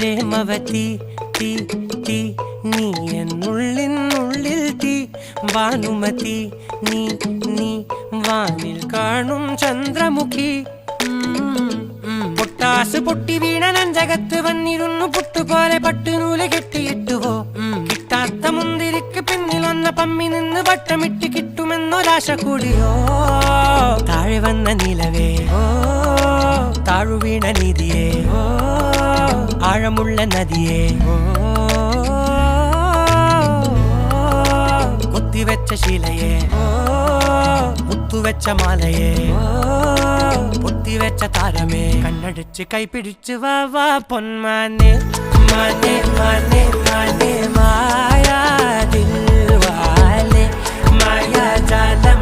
പ്രേമവതി തീ തീ നീ എന്നുള്ളിനുള്ളിൽ തീ ഭാനുമതി നീ നീ വാനിൽ കാണും ചന്ദ്രമുഖി പൊട്ടാസ് പൊട്ടി വീണ നെഞ്ചകത്ത് വന്നിരുന്നു പുട്ടുപോലെ പട്ടുനൂല് കെട്ടിയിട്ടുവോ കിട്ടാത്ത മുന്തിരിക്ക് പിന്നിലൊന്ന പമ്മി നിന്ന് വട്ടമിട്ട് കിട്ടുമെന്നൊരാശ കൂടിയോ താഴെ വന്ന നിലവേ താഴു വീണ നിധിയേ ആഴമുള്ള നദിയേ കൊത്തിവെച്ച ശിലയേ മുത്തുവെച്ച മാലയേ പൊത്തിവെച്ച താരമേ കണ്ണടിച്ച് കൈപിടിച്ച് വാ വാ പൊന്മാനെ മാനെ മാനെ മാനെ മായാ ദിൽവാലെ മായാ ജാലം